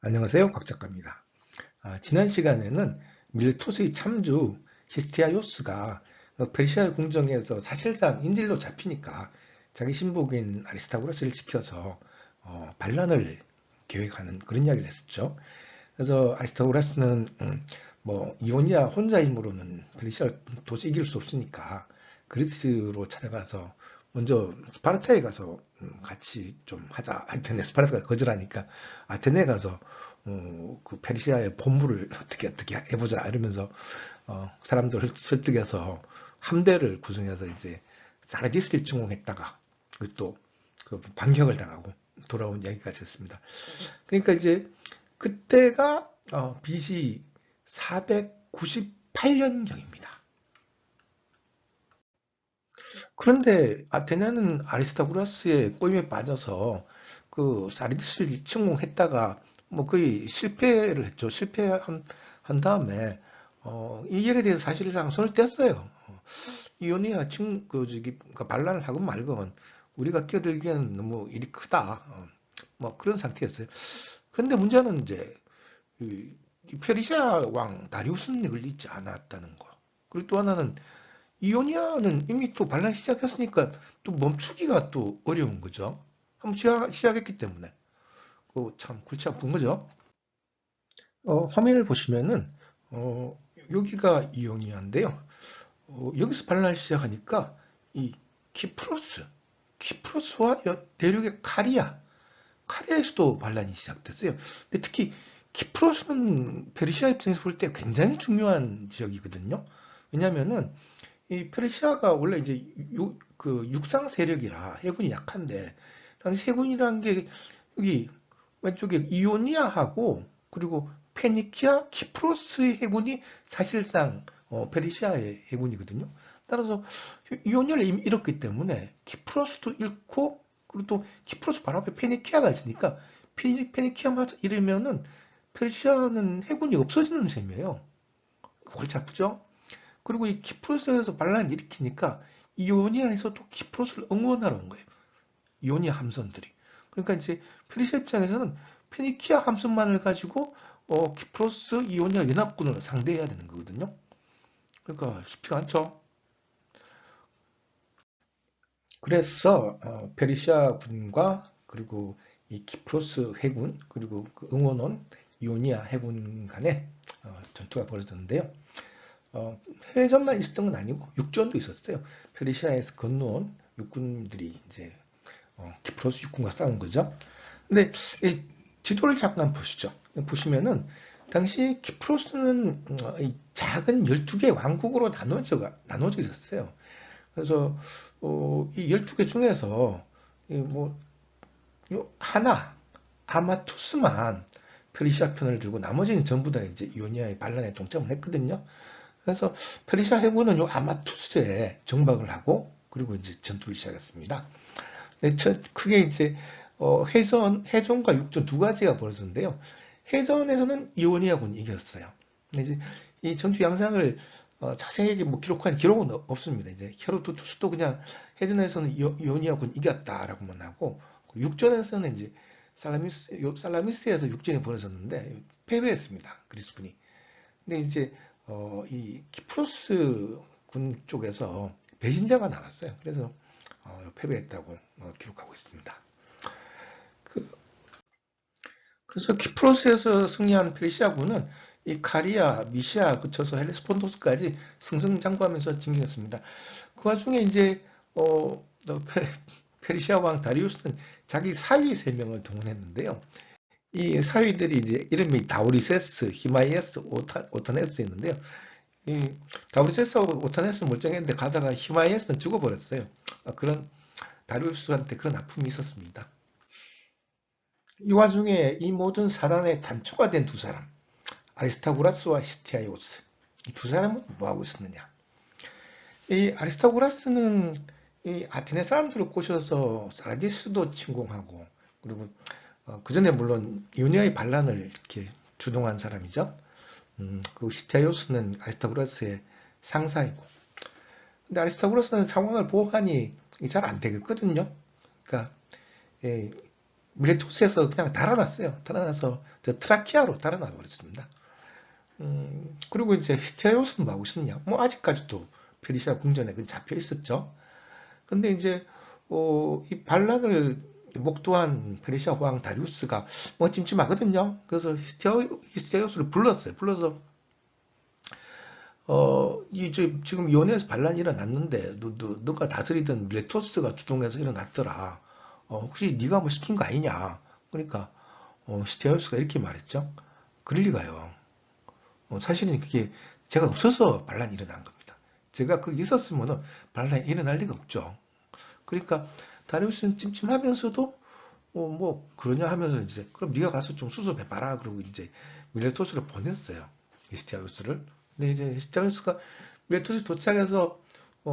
안녕하세요. 곽 작가입니다. 지난 시간에는 밀토스의 참주 히스티아요스가 페르시아 궁정에서 사실상 인질로 잡히니까 자기 신복인 아리스타고라스를 지켜서 반란을 계획하는 그런 이야기를 했었죠. 그래서 아리스타고라스는 뭐 이오니아 혼자 힘으로는 페르시아 도저히 이길 수 없으니까 그리스로 찾아가서 먼저 스파르타에 가서 같이 좀 하자. 아테네 스파르타가 거절하니까 아테네 가서 그 페르시아의 본부를 어떻게 해보자 이러면서 사람들을 설득해서 함대를 구성해서 이제 사라디스를 침공했다가 또그 반격을 당하고 돌아온 이야기까지 했습니다. 그러니까 이제 그때가 BC 498년경입니다. 그런데 아테네는 아리스타고라스의 꼬임에 빠져서 그 사리디스를 침공했다가 뭐 거의 실패를 했죠. 실패한 다음에 이 일에 대해서 사실상 손을 뗐어요. 이오니아 그 반란을 하건 말건 우리가 끼어들기에는 너무 일이 크다. 뭐 그런 상태였어요. 그런데 문제는 이제 이 페르시아 왕 다리우스는 이걸 잊지 않았다는 거. 그리고 또 하나는 이오니아는 이미 또 반란 시작했으니까 또 멈추기가 또 어려운 거죠. 한번 시작했기 때문에. 참 골치 아픈 거죠. 화면을 보시면은 여기가 이오니아인데요. 여기서 반란을 시작하니까 이 키프로스, 키프로스와 대륙의 카리아에서도 반란이 시작됐어요. 근데 특히 키프로스는 페르시아 입장에서 볼 때 굉장히 중요한 지역이거든요. 왜냐면은 이 페르시아가 원래 이제 그 육상 세력이라 해군이 약한데 당시 해군이라는 게 여기 왼쪽에 이오니아하고 그리고 페니키아, 키프로스의 해군이 사실상 페르시아의 해군이거든요. 따라서 이오니아를 이미 잃었기 때문에 키프로스도 잃고 그리고 또 키프로스 바로 앞에 페니키아가 있으니까 페니키아만 잃으면은 페르시아는 해군이 없어지는 셈이에요. 골치 아프죠? 그리고 이 키프로스에서 반란을 일으키니까 이오니아에서도 키프로스를 응원하러 온 거예요. 이오니아 함선들이. 그러니까 이제 페르시아 입장에서는 페니키아 함선만을 가지고 키프로스 이오니아 연합군을 상대해야 되는 거거든요. 그러니까 쉽지가 않죠. 그래서 페르시아 군과 그리고 이 키프로스 해군 그리고 그 응원원 이오니아 해군 간에 전투가 벌어졌는데요. 해전만 있었던 건 아니고 육전도 있었어요. 페르시아에서 건너온 육군들이 이제 키프로스 육군과 싸운 거죠. 근데 이 지도를 잠깐 보시죠. 보시면은 당시 키프로스는 이 작은 12개 왕국으로 나눠져 있었어요. 그래서 이 12개 중에서 뭐 하나 아마투스만 페르시아 편을 들고 나머지는 전부 다 이제 이오니아의 반란에 동참을 했거든요. 그래서 페르시아 해군은 요 아마투스에 정박을 하고 그리고 이제 전투를 시작했습니다. 크게 이제 해전과 육전 두 가지가 벌어졌는데요. 해전에서는 이오니아군이 이겼어요. 근데 이제 이 전투 양상을 자세하게 뭐 기록한 기록은 없습니다. 이제 헤로도투스도 그냥 해전에서는 이오니아군 이겼다라고만 하고 육전에서는 이제 살라미스에서 육전이 벌어졌는데 패배했습니다. 그리스군이. 근데 이제 이 키프로스 군 쪽에서 배신자가 나왔어요. 그래서 패배했다고 기록하고 있습니다. 그, 래서 키프로스에서 승리한 페르시아군은 이 카리아, 미시아 그쳐서 헬레스폰토스까지 승승장구하면서 진격했습니다. 그 와중에 이제 페르시아 왕 다리우스는 자기 사위 3명을 동원했는데요. 이 사위들이 이제 이름이 다우리세스, 히마이에스, 오타네스였는데요. 이 다우리세스하고 오타네스는 멀쩡했는데 가다가 히마이에스는 죽어버렸어요. 그런 다리우스한테 그런 아픔이 있었습니다. 이 와중에 이 모든 사람의 단초가 된 두 사람, 아리스타고라스와 시티아이오스. 이 두 사람은 뭐 하고 있었느냐? 이 아리스타고라스는 이 아테네 사람들을 꼬셔서 사라디스도 침공하고 그리고 그 전에 물론 이오니아의 반란을 이렇게 주동한 사람이죠. 그 시티아이오스는 아리스타고라스의 상사이고. 근데 아리스타고라스는 상황을 보호하니 잘 안 되겠거든요. 그러니까 예, 밀레토스에서 그냥 달아났어요. 달아나서 저 트라키아로 달아나 버렸습니다. 그리고 이제 히스테리오스는 뭐 하고 있었냐? 뭐 아직까지도 페르시아 궁전에 그 잡혀 있었죠. 근데 이제 이 반란을 목도한 페르시아 왕 다리우스가 뭐 찜찜하거든요. 그래서 히스테리오스를 불렀어요. 불러서 지금 이온에서 반란이 일어났는데 너가 다스리던 밀레토스가 주동해서 일어났더라. 혹시 네가 뭐 시킨 거 아니냐? 그러니까 히스테리오스가 이렇게 말했죠. 그럴 리가요. 사실은 그게 제가 없어서 반란이 일어난 겁니다. 제가 거기 있었으면 반란이 일어날 리가 없죠. 그러니까 다리우스는 찜찜하면서도 뭐 그러냐 하면서 이제 그럼 네가 가서 좀 수습해 봐라 그러고 이제 밀레토스를 보냈어요. 히스테리오스를. 근데 이제 히스테리오스가 밀레토스 도착해서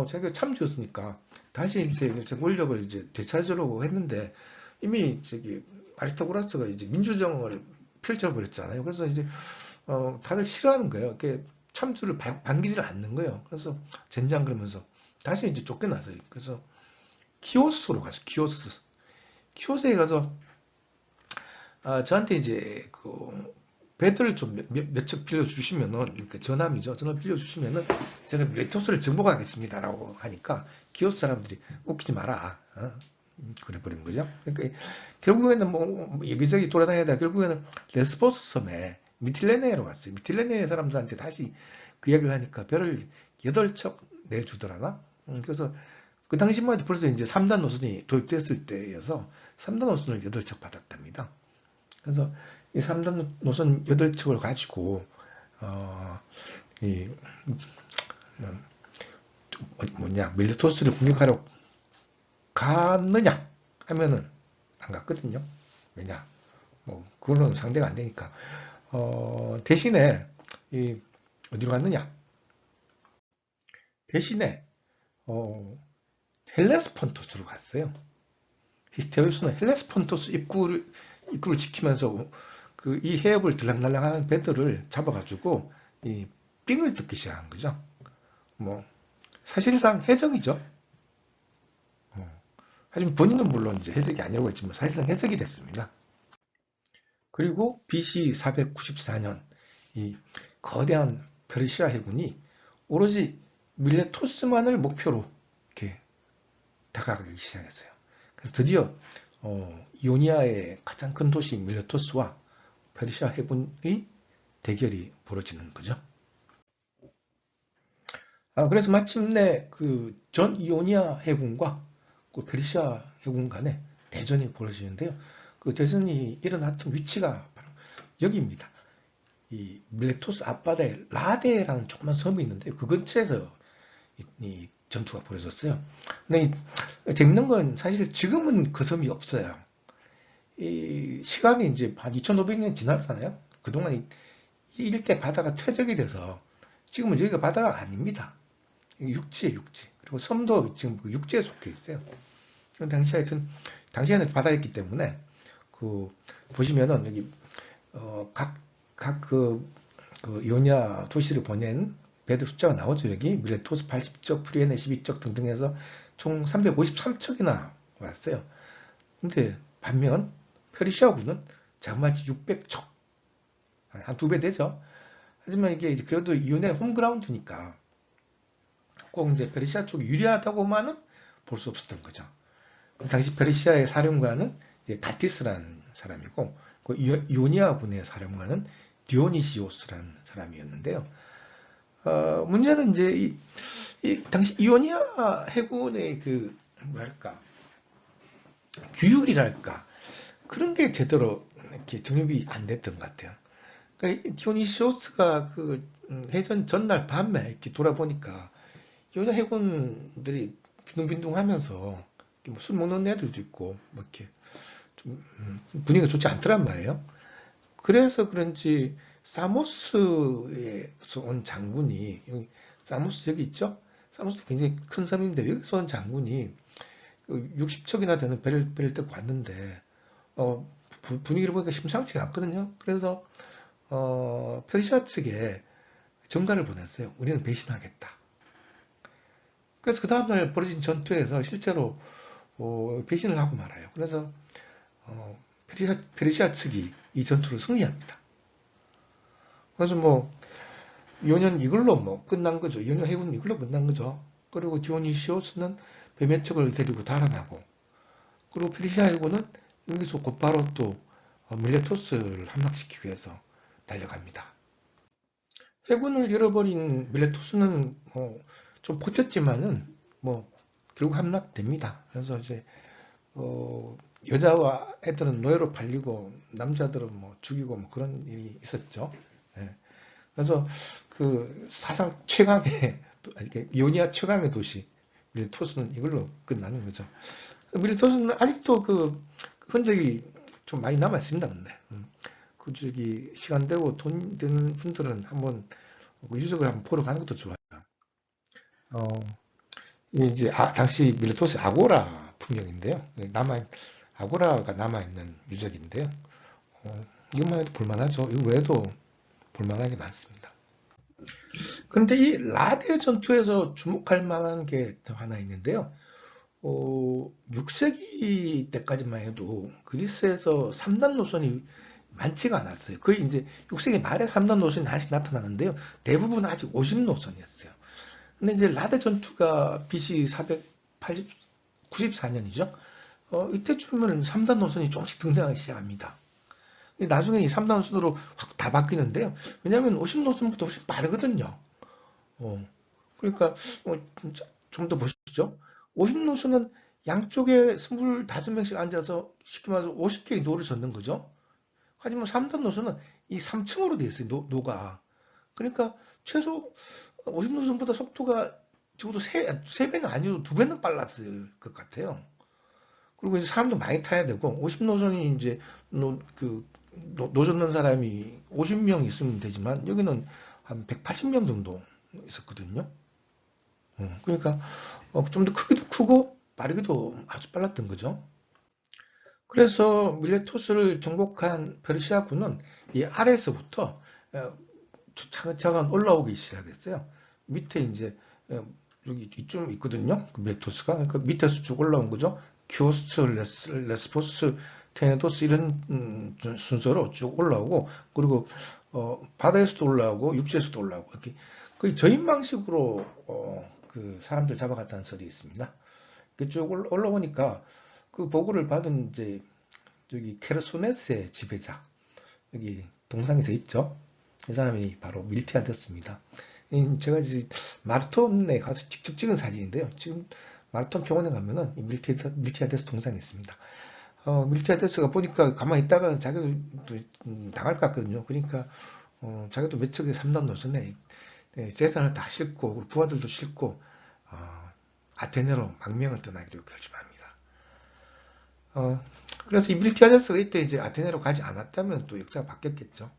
자기가 참주였으니까 다시 이제 권력을 이제 되찾으려고 했는데 이미 저기 아리스토고라스가 이제 민주정을 펼쳐버렸잖아요. 그래서 이제 다들 싫어하는 거예요. 이렇게 참수를 반기지를 않는 거예요. 그래서 젠장 그러면서 다시 이제 쫓겨나서요. 그래서 키오스로 가서 키오스에 가서 저한테 이제 그 배들을 좀 몇 척 빌려주시면은 그러니까 전함이죠. 전함 빌려주시면은 제가 밀레토스를 정복하겠습니다라고 하니까 키오스 사람들이 웃기지 마라. 그래 버린 거죠. 그러니까 결국에는 뭐 여기저기 돌아다니다 결국에는 레스포스 섬에 미틸레네로 갔어요. 미틸레네 사람들한테 다시 그 이야기를 하니까 별을 8척 내주더라나? 그래서 그 당시만 해도 벌써 이제 3단 노선이 도입됐을 때여서 3단 노선을 8척 받았답니다. 그래서 이 3단 노선 8척을 가지고 어, 이 밀레토스를 공격하러 갔느냐 하면은 안 갔거든요. 왜냐? 뭐 그걸로는 상대가 안 되니까. 대신에 이 어디로 갔느냐? 대신에 어, 헬레스폰토스로 갔어요. 히스테리오스는 헬레스폰토스 입구를 지키면서 그 이 해협을 들락날락하는 배들을 잡아가지고 이 삥을 뜯기 시작한 거죠. 뭐 사실상 해적이죠. 하지만 본인은 물론 이제 해석이 아니라고 했지만 사실상 해석이 됐습니다. 그리고 BC 494년 이 거대한 페르시아 해군이 오로지 밀레토스만을 목표로 이렇게 다가가기 시작했어요. 그래서 드디어 이오니아의 가장 큰 도시 밀레토스와 페르시아 해군의 대결이 벌어지는 거죠. 그래서 마침내 그 전 이오니아 해군과 그 페르시아 해군 간에 대전이 벌어지는데요. 그 대전이 일어났던 위치가 바로 여기입니다. 이 밀레토스 앞바다에 라데라는 조그만 섬이 있는데 그 근처에서 이 전투가 벌어졌어요. 근데 재밌는 건 사실 지금은 그 섬이 없어요. 이 시간이 이제 한 2500년 지났잖아요. 그동안 이 일대 바다가 퇴적이 돼서 지금은 여기가 바다가 아닙니다. 육지에 육지. 그리고 섬도 지금 그 육지에 속해 있어요. 당시 하여튼 당시에는 바다였기 때문에 그 보시면은 여기 각 이오니아 도시를 보낸 배들 숫자가 나오죠. 여기 밀레토스 80척, 프리에네 12척 등등 해서 총 353척이나 왔어요. 근데 반면 페르시아군은 장마치 600척, 한 2배 되죠. 하지만 이게 그래도 이오니아 홈그라운드니까 꼭 이제 페르시아 쪽이 유리하다고만은 볼 수 없었던 거죠. 당시 페르시아의 사령관은 다티스라는 사람이고 그 이오니아군의 사령관은 디오니시오스라는 사람이었는데요. 문제는 이제 당시 이오니아 해군의 그 뭐랄까 규율이랄까 그런 게 제대로 이렇게 정립이 안 됐던 것 같아요. 그러니까 디오니시오스가 그 해전 전날 밤에 이렇게 돌아보니까 이오니아 해군들이 빈둥빈둥하면서 뭐 술 먹는 애들도 있고 뭐 이렇게 좀 분위기가 좋지 않더란 말이에요. 그래서 그런지 사모스에서 온 장군이 여기 사모스 여기 있죠? 사모스도 굉장히 큰 섬인데 여기서 온 장군이 60척이나 되는 배를 뜯고 왔는데 분위기를 보니까 심상치가 않거든요. 그래서 페르시아 측에 전가를 보냈어요. 우리는 배신하겠다. 그래서 그 다음날 벌어진 전투에서 실제로 배신을 하고 말아요. 그래서 페르시아 측이 이 전투를 승리합니다. 그래서 뭐 이오니아는 이걸로 뭐 끝난 거죠. 이오니아 해군은 이걸로 끝난 거죠. 그리고 디오니시오스는 베메척을 데리고 달아나고, 그리고 페르시아 해군은 여기서 곧바로 또 밀레토스를 함락시키기 위해서 달려갑니다. 해군을 잃어버린 밀레토스는 좀 버텼지만은 뭐 결국 함락됩니다. 그래서 이제 여자와 애들은 노예로 팔리고 남자들은 뭐 죽이고 뭐 그런 일이 있었죠. 예. 그래서 그 사상 최강의 이오니아 최강의 도시 밀토스는 이걸로 끝나는 거죠. 밀토스는 아직도 그 흔적이 좀 많이 남아 있습니다. 근데 그 저기 시간 되고 돈 되는 분들은 한번 그 유적을 한번 보러 가는 것도 좋아요. 어, 이게 이제 당시 밀토스 아고라 풍경인데요. 아고라가 남아있는 유적인데요. 이것만 해도 볼만하죠. 이거 외에도 볼만한 게 많습니다. 그런데 이 라데 전투에서 주목할 만한 게 더 하나 있는데요. 6세기 때까지만 해도 그리스에서 3단 노선이 많지가 않았어요. 거의 이제 6세기 말에 3단 노선이 다시 나타나는데요. 대부분 아직 50 노선이었어요. 근데 이제 라데 전투가 BC 494년이죠. 이때쯤이면 3단 노선이 조금씩 등장하기 시작합니다. 나중에 이 3단 노선으로 확 다 바뀌는데요. 왜냐하면 50 노선부터 훨씬 빠르거든요. 그러니까 좀 더 보시죠. 50노선은 양쪽에 25명씩 앉아서 쉽게 말해서 50개의 노를 젓는 거죠. 하지만 3단 노선은 이 3층으로 되어 있어요. 노가. 그러니까 최소 50노선보다 속도가 적어도 3배는 아니어도 2배는 빨랐을 것 같아요. 그리고 이제 사람도 많이 타야 되고 50노선이 이제 노 젓는 사람이 50명 있으면 되지만 여기는 한 180명 정도 있었거든요. 그러니까 좀 더 크기도 크고 빠르기도 아주 빨랐던 거죠. 그래서 밀레토스를 정복한 페르시아군은 이 아래에서부터 차근차근 올라오기 시작했어요. 밑에 이제 여기 이쯤 있거든요. 그 밀레토스가. 그러니까 밑에서 쭉 올라온 거죠. 키오스트, 레스포스, 테네도스 이런 순서로 쭉 올라오고, 그리고 바다에서도 올라오고 육지에서도 올라오고 이렇게 거의 저인 방식으로 그 사람들 잡아갔다는 설이 있습니다. 그쪽 올라오니까 그 보고를 받은 이제 저기 케르소네스의 지배자, 여기 동상에서 있죠. 이 사람이 바로 밀티아데스입니다. 제가 이제 마르톤에 가서 직접 찍은 사진인데요. 지금 마르톤 병원에 가면은 밀티아데스 동상이 있습니다. 밀티아데스가 보니까 가만히 있다가 자기도 당할 것 같거든요. 그러니까 자기도 몇 척의 3단 노선에 재산을 다 싣고 부하들도 싣고 아테네로 망명을 떠나기로 결심합니다. 그래서 이 밀티아데스가 이때 이제 아테네로 가지 않았다면 또 역사가 바뀌었겠죠.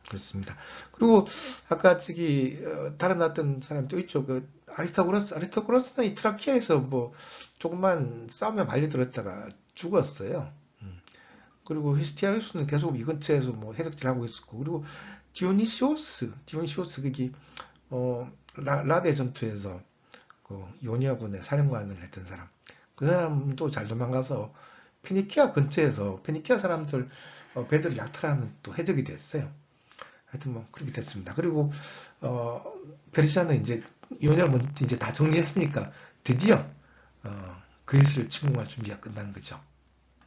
그렇습니다. 그리고 아까 저기 달아났던 사람이 또 있죠. 그 아리스타고라스는 이 트라키아에서 뭐 조금만 싸움에 말려들었다가 죽었어요. 그리고 히스티아유스는 계속 이 근처에서 뭐 해적질하고 있었고, 그리고 디오니시오스 그게 라데 전투에서 그 이오니아군의 사령관을 했던 사람, 그 사람도 잘 도망가서 페니키아 근처에서 페니키아 사람들 배들을 약탈하는 또 해적이 됐어요. 하여튼 뭐 그렇게 됐습니다. 그리고 페르시아는 이제 이오니아를 이제 다 정리했으니까 드디어 그리스를 침공할 준비가 끝난 거죠.